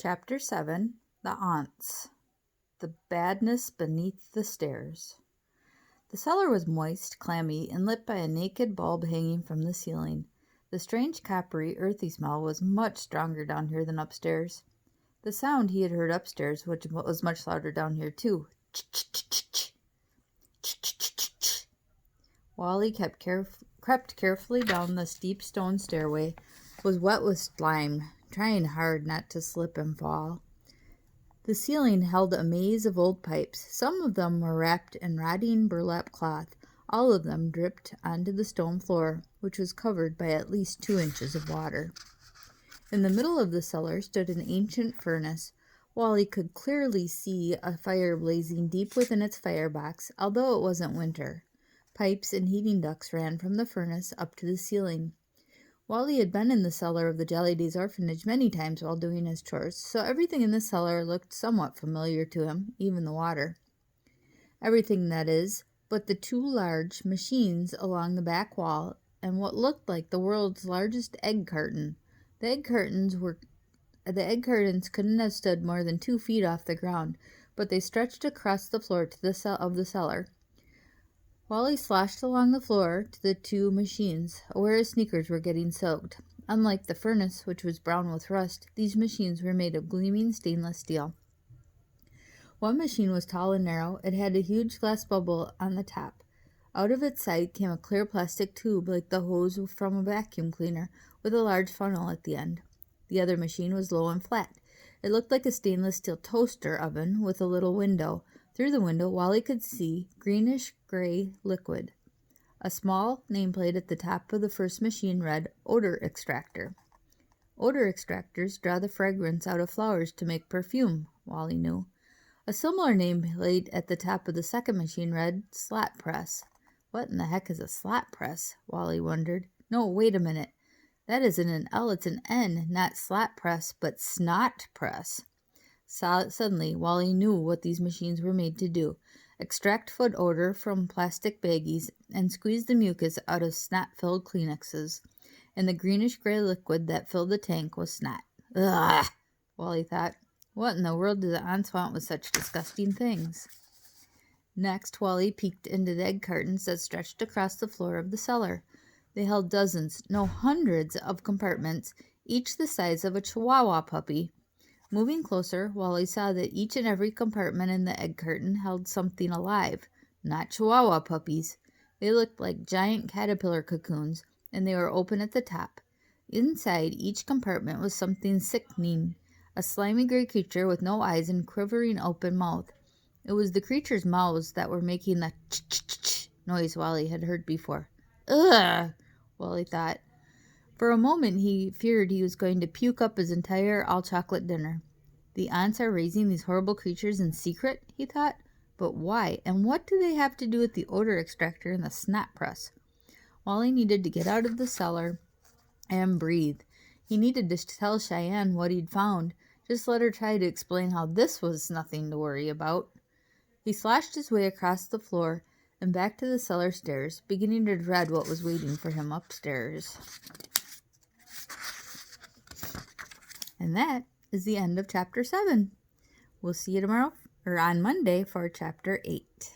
Chapter 7, The Onts, The Badness Beneath the Stairs. The cellar was moist, clammy, and lit by a naked bulb hanging from the ceiling. The strange coppery, earthy smell was much stronger down here than upstairs. The sound he had heard upstairs, which was much louder down here too. Ch-ch-ch-ch-ch. Ch-ch-ch-ch-ch. Wally crept carefully down the steep stone stairway, was wet with slime, trying hard not to slip and fall. The ceiling held a maze of old pipes. Some of them were wrapped in rotting burlap cloth. All of them dripped onto the stone floor, which was covered by at least 2 inches of water. In the middle of the cellar stood an ancient furnace. Wally could clearly see a fire blazing deep within its firebox, although it wasn't winter. Pipes and heating ducts ran from the furnace up to the ceiling. Wally had been in the cellar of the Jolly Days orphanage many times while doing his chores, so everything in the cellar looked somewhat familiar to him, even the water. Everything, that is, but the 2 large machines along the back wall and what looked like the world's largest egg carton. The egg cartons couldn't have stood more than 2 feet off the ground, but they stretched across the floor to the cellar. Wally sloshed along the floor to the 2 machines, where his sneakers were getting soaked. Unlike the furnace, which was brown with rust, these machines were made of gleaming stainless steel. One machine was tall and narrow. It had a huge glass bubble on the top. Out of its side came a clear plastic tube like the hose from a vacuum cleaner, with a large funnel at the end. The other machine was low and flat. It looked like a stainless steel toaster oven with a little window. Through the window, Wally could see greenish-gray liquid. A small nameplate at the top of the first machine read, Odor Extractor. Odor extractors draw the fragrance out of flowers to make perfume, Wally knew. A similar nameplate at the top of the second machine read, Slot Press. What in the heck is a slot press? Wally wondered. No, wait a minute. That isn't an L, it's an N, not slot press, but snot press. Suddenly, Wally knew what these machines were made to do. Extract foot odor from plastic baggies and squeeze the mucus out of snot-filled Kleenexes. And the greenish-gray liquid that filled the tank was snot. Ugh, Wally thought. What in the world do the Onts want with such disgusting things? Next, Wally peeked into the egg cartons that stretched across the floor of the cellar. They held dozens, no hundreds of compartments, each the size of a Chihuahua puppy. Moving closer, Wally saw that each and every compartment in the egg carton held something alive, not Chihuahua puppies. They looked like giant caterpillar cocoons, and they were open at the top. Inside each compartment was something sickening, a slimy gray creature with no eyes and quivering open mouth. It was the creature's mouths that were making the ch-ch-ch noise Wally had heard before. Ugh, Wally thought. For a moment he feared he was going to puke up his entire all-chocolate dinner. The Onts are raising these horrible creatures in secret, he thought. But why? And what do they have to do with the odor extractor and the snot press? Wally needed to get out of the cellar and breathe. He needed to tell Cheyenne what he'd found. Just let her try to explain how this was nothing to worry about. He sloshed his way across the floor and back to the cellar stairs, beginning to dread what was waiting for him upstairs. And that is the end of Chapter 7. We'll see you tomorrow, or on Monday, for Chapter 8.